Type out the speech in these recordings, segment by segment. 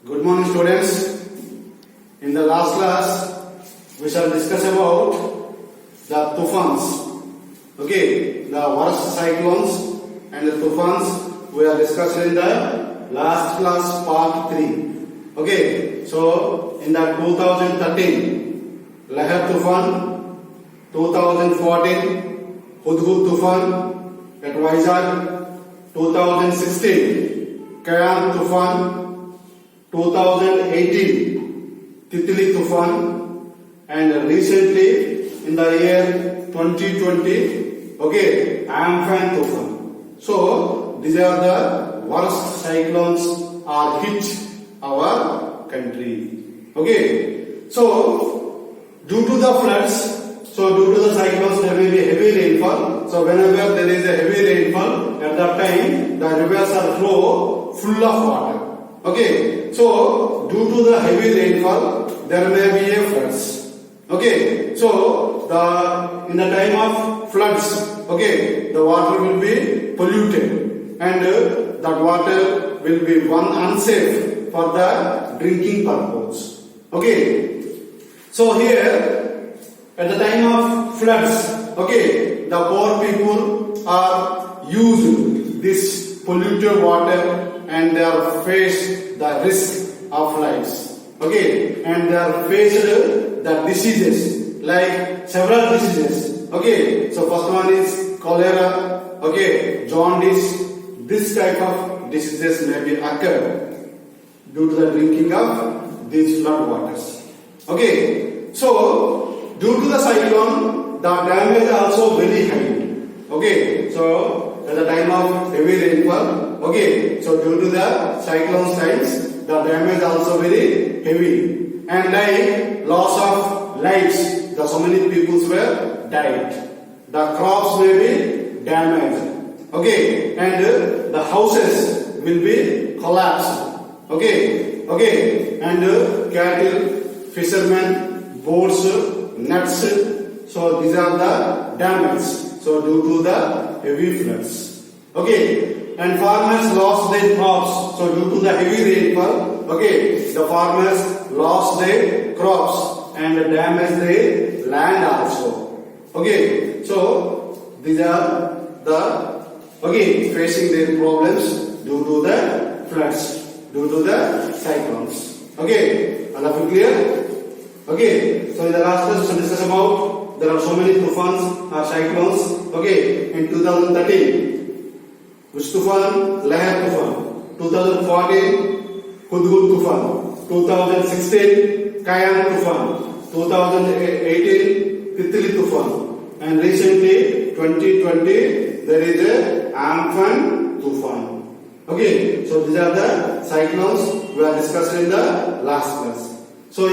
Good morning, students. In the last class, we shall discuss about the tufans. Okay, the worst cyclones and the tufans we are discussing in the last class, part 3. Okay, so in the 2013 Lahar Tufan, 2014 Hudhud Tufan at Vizag, 2016 Kayan Tufan, 2018 Titli Tufan, and recently in the year 2020, okay, Amphan Tufan. So these are the worst cyclones are hit our country. Okay, so due to the floods, so due to the cyclones there may be heavy rainfall. So whenever there is a heavy rainfall, at that time the rivers are full of water. Okay, so due to the heavy rainfall there may be a floods. Okay, so in the time of floods, okay, the water will be polluted and that water will be unsafe for the drinking purpose. Okay, so here at the time of floods, okay, the poor people are using this polluted water and they are faced the risk of lives. Okay, and they are faced the diseases, like several diseases. Okay, so first one is cholera, okay, jaundice. This type of diseases may be occurred due to the drinking of these flood waters. Okay, so due to the cyclone, the damage is also very high. Okay, so at the time of heavy rainfall, okay, so due to the cyclone times, the damage is also very heavy, and like loss of lives, so many people were died. The crops may be damaged. Okay, and the houses will be collapsed. Okay, and cattle, fishermen, boats, nets. So these are the damage. So due to the heavy floods. Okay, and farmers lost their crops. So due to the heavy rainfall, okay, the farmers lost their crops and damaged their land also. Okay, so these are the facing their problems due to the floods, due to the cyclones. Okay, all of you clear? Okay, so in the last class we discussed about there are so many tufans or cyclones. Okay, in 2013, which tufan? Lahar Tufan. 2014, Hudhud Tufan. 2016, Kayan Tufan. 2018, Titli Tufan. And recently, 2020, there is a Amphan Tufan. Okay, so these are the cyclones we are discussing in the last class. So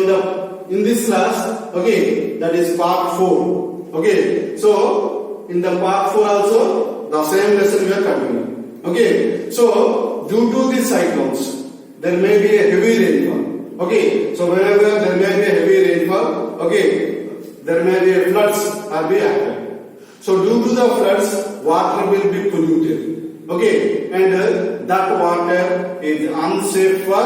in this class, okay, that is part 4. Okay, so in the part 4 also the same lesson we are continuing. Okay, so due to these cyclones there may be a heavy rainfall. Okay, so whenever there may be a heavy rainfall, okay, there may be a floods or be occurred. So due to the floods, water will be polluted. Okay, and that water is unsafe for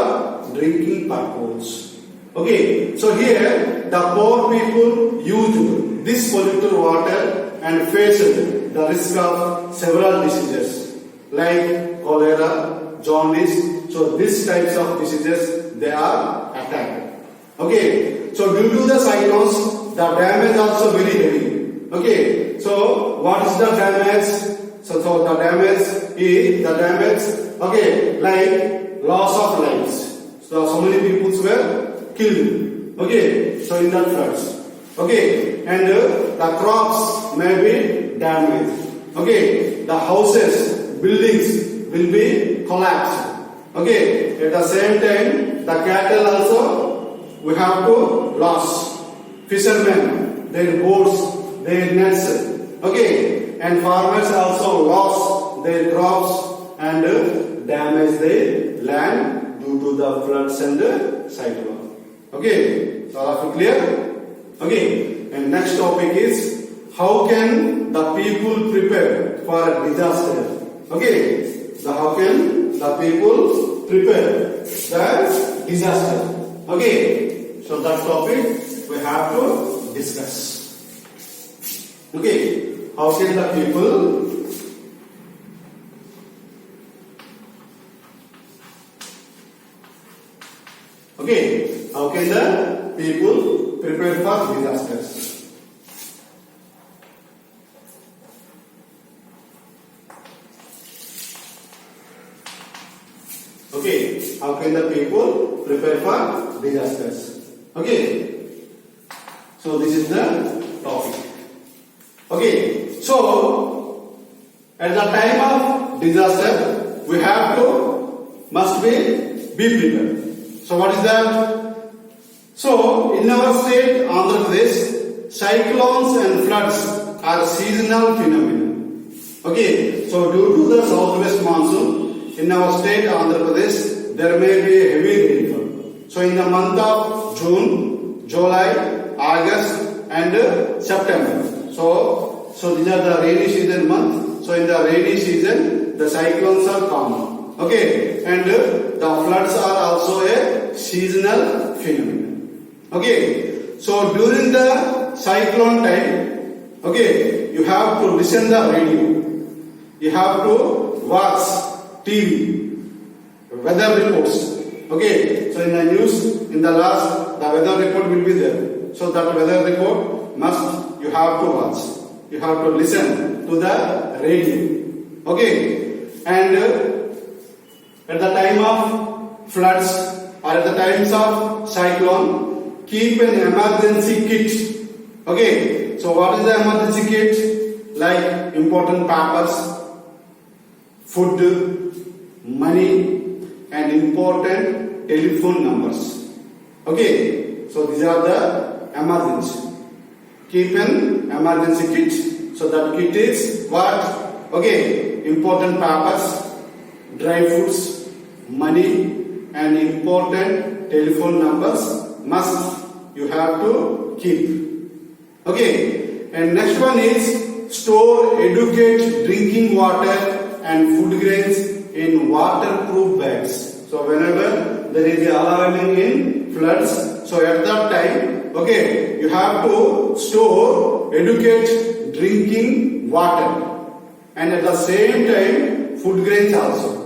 drinking purpose. Okay, so here the poor people used this polluted water and faced the risk of several diseases like cholera, jaundice. So these types of diseases they are attacked. Okay, so due to the cyclones, the damage also very heavy. Okay, so what is the damage? So the damage is okay, like loss of lives. So many people were killed. Okay, so in that floods. Okay, and the crops may be damaged. Okay, the houses, buildings will be collapsed. Okay, at the same time, the cattle also we have to lose. Fishermen, their boats, their nets. Okay, and farmers also lost their crops and damaged their land due to the floods and cyclone. Okay, so are you clear? Okay, and next topic is how can the people prepare for a disaster? Okay, so how can the people prepare? the disaster. Okay, so that topic we have to discuss. Okay, how can the people how can the people prepare for disasters? Okay, how can the people prepare for disasters? Okay, so this is the topic. Okay, so at the time of disaster, we have to must be prepared. So what is that? So in our state, Andhra Pradesh, cyclones and floods are seasonal phenomena. Okay, so due to the southwest monsoon in our state, Andhra Pradesh, there may be heavy rainfall. So in the month of June, July, August, and September. So these are the rainy season month. So in the rainy season, the cyclones are common. Okay, and the floods are also a seasonal phenomenon. Okay, so during the cyclone time, okay, you have to listen the radio. You have to watch TV, weather reports. Okay, so in the news, in the last, the weather report will be there. So that weather report you have to watch. You have to listen to the radio. Okay, and at the time of floods or at the times of cyclone, keep an emergency kit. Okay, so what is the emergency kit? Like important papers, food, money, and important telephone numbers. Okay, so these are the emergency. Keep an emergency kit. So that kit is what? Okay, important papers, dry foods, money, and important telephone numbers must you have to keep. Okay, and next one is store adequate drinking water and food grains in waterproof bags. So whenever there is a alarming in floods, so at that time, okay, you have to store adequate drinking water and at the same time food grains also.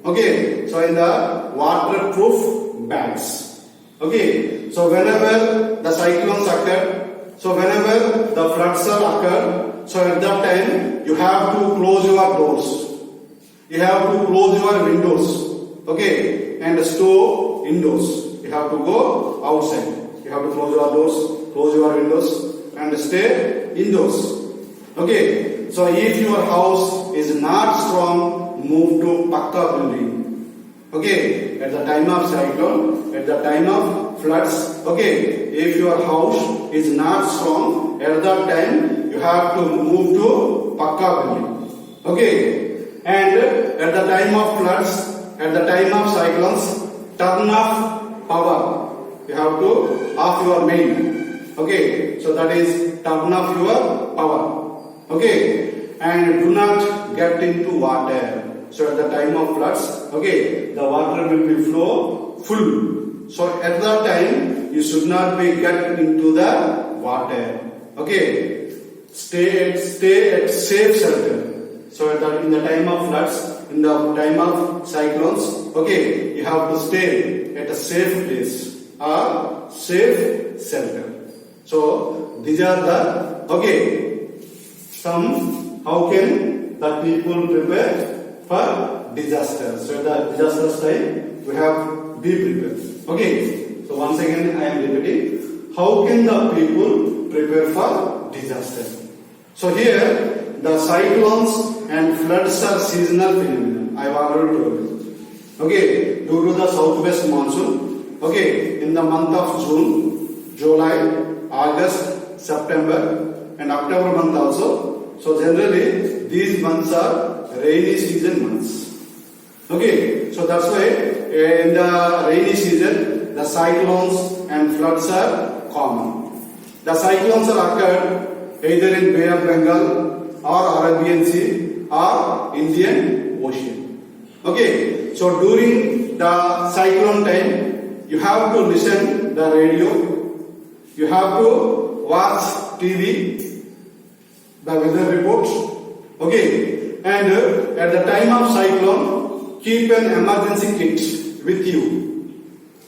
Okay, so in the waterproof bags. Okay, so whenever the cyclones occur, so whenever the floods are occur, so at that time you have to close your doors. You have to close your windows. Okay, and store indoors. You have to go outside. You have to close your doors, close your windows, and stay indoors. Okay, so if your house is not strong, move to Pakka building. Okay, at the time of cyclone, at the time of floods, okay, if your house is not strong, at that time you have to move to Pakka building. Okay, and at the time of floods, at the time of cyclones, turn off power. You have to off your main. Okay, so that is turn off your power. Okay, and do not get into water. So at the time of floods, okay, the water will be flow full. So at that time, you should not be get into the water. Okay, stay at safe shelter. So in the time of floods, in the time of cyclones, okay, you have to stay at a safe place or safe shelter. So these are the some how can the people prepare for disaster. So the disaster time we have be prepared. Okay. So once again I am repeating. How can the people prepare for disaster? So here the cyclones and floods are seasonal phenomena. I have already told you. Okay. Due to the southwest monsoon. Okay. In the month of June, July, August, September, and October month also. So generally these months are rainy season months. Okay, so that's why in the rainy season the cyclones and floods are common. The cyclones are occurred either in Bay of Bengal or Arabian Sea or Indian Ocean. Okay, so during the cyclone time, you have to listen the radio, you have to watch TV, the weather reports, okay, and at the time of cyclone, keep an emergency kit with you,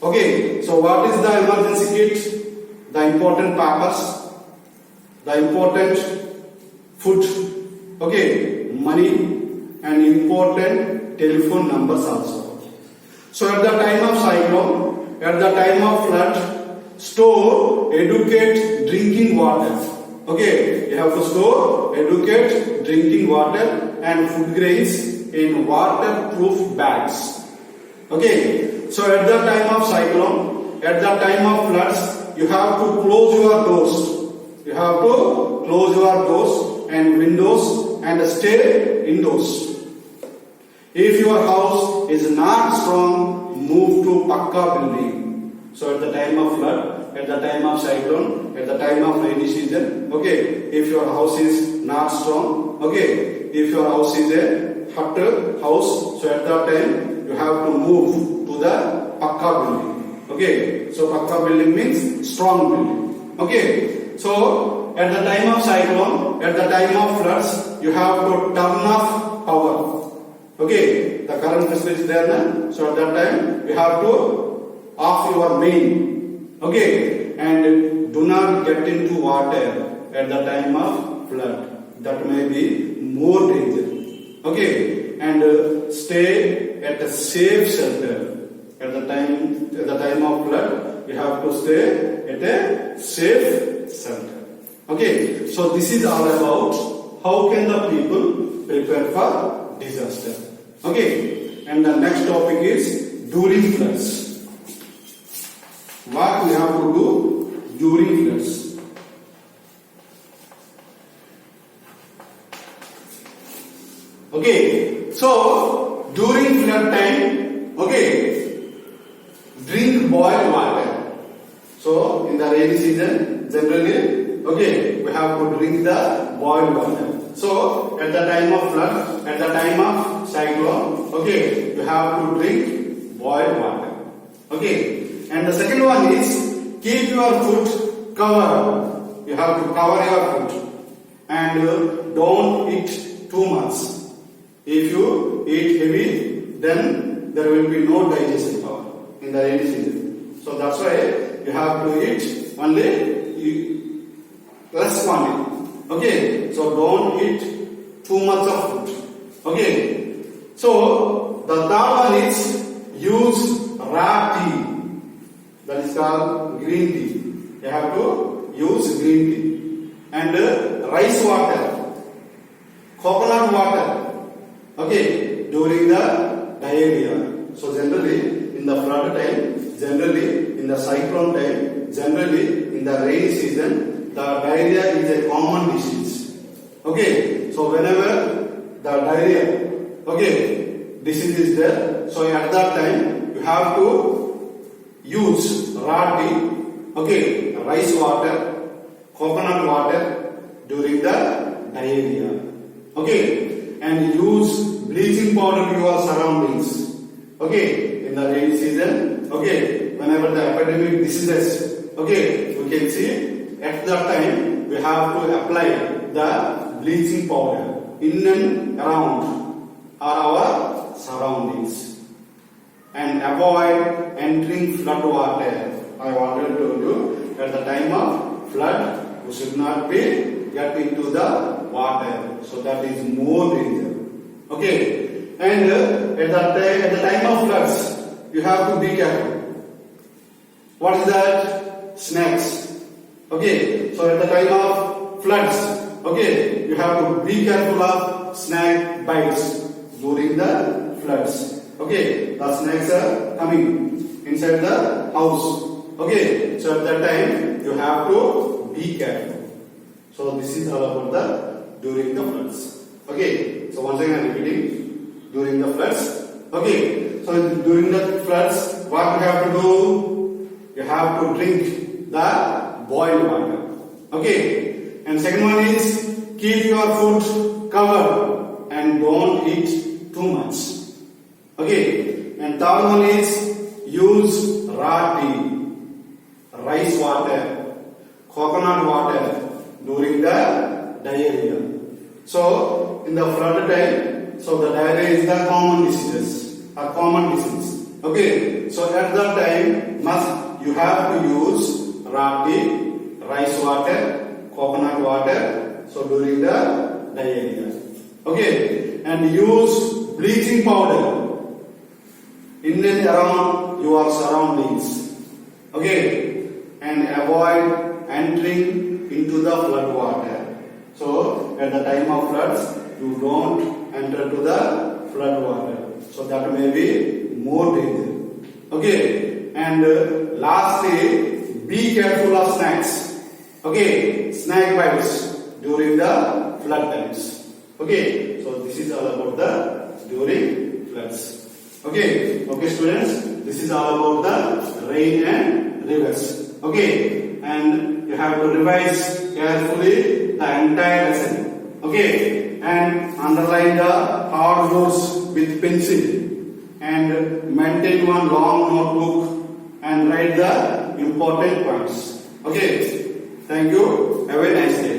okay. So what is the emergency kit? The important papers, the important food, okay, money, and important telephone numbers also. So at the time of cyclone, at the time of flood, store adequate drinking water. Okay, you have to store adequate drinking water and food grains in waterproof bags. Okay, so at the time of cyclone, at the time of floods, you have to close your doors. You have to close your doors and windows and stay indoors. If your house is not strong, move to Pakka building. So at the time of flood, at the time of cyclone, at the time of rainy season, okay, if your house is not strong, okay, if your house is a hut house, so at that time you have to move to the Pakka building. Okay, so Pakka building means strong building. Okay, so at the time of cyclone, at the time of floods, you have to turn off power. Okay, the current is there now, so at that time you have to off your main. Okay, and do not get into water at the time of flood. That may be more danger. Okay, and stay at a safe shelter. At the time of flood, you have to stay at a safe shelter. Okay, so this is all about how can the people prepare for disaster. Okay, and the next topic is during floods. What we have to do during floods? Okay, so during flood time, okay, drink boiled water. So in the rainy season, generally, okay, we have to drink the boiled water. So at the time of flood, at the time of cyclone, okay, you have to drink boiled water. Okay, and the second one is keep your food covered. You have to cover your food and don't eat too much. If you eat heavy, then there will be no digestion power in the rainy season. So that's why you have to eat only less quantity. Okay, so don't eat too much of food. Okay, so the third one is use raw tea. That is called green tea. You have to use green tea and rice water, coconut water. Okay, during the diarrhea. So generally in the flood time, generally in the cyclone time, generally in the rainy season, the diarrhea is a common disease. Okay, so whenever the diarrhea, okay, disease is there, so at that time you have to use raw tea, okay, rice water, coconut water during the diarrhea. Okay, and use bleaching powder to your surroundings. Okay, in the rainy season, okay, whenever the epidemic diseases, okay, we can see at that time we have to apply the bleaching powder in and around our surroundings and avoid entering flood water. I already told you at the time of flood we should not be get into the water, so that is more danger. Okay, and at the time of floods you have to be careful. What is that? Snakes. Okay, so at the time of floods, okay, you have to be careful of snake bites during the floods. Okay, the snakes are coming inside the house. Okay, so at that time you have to be careful. So this is all about the during the floods. Okay, so once again I am repeating during the floods. Okay, so during the floods, what you have to do? You have to drink the boiled water. Okay, and second one is keep your food covered and don't eat too much. Okay, and And third one is use raw tea, rice water, coconut water during the diarrhea. So in the flood time, so the diarrhea is the common disease. Okay, so at that time you have to use raw tea, rice water, coconut water, so during the diarrhea. Okay, and use bleaching powder in and around your surroundings. Okay, and avoid entering into the flood water. So at the time of floods, you don't enter to the flood water. So that may be more danger. Okay, and lastly, be careful of snacks. Okay, snack bites during the flood times. Okay, so this is all about the during floods. Okay, students, this is all about the rain and rivers. Okay, and you have to revise carefully the entire lesson. Okay, and underline the hard words with pencil and maintain one long notebook and write the important points. Okay, thank you. Have a nice day.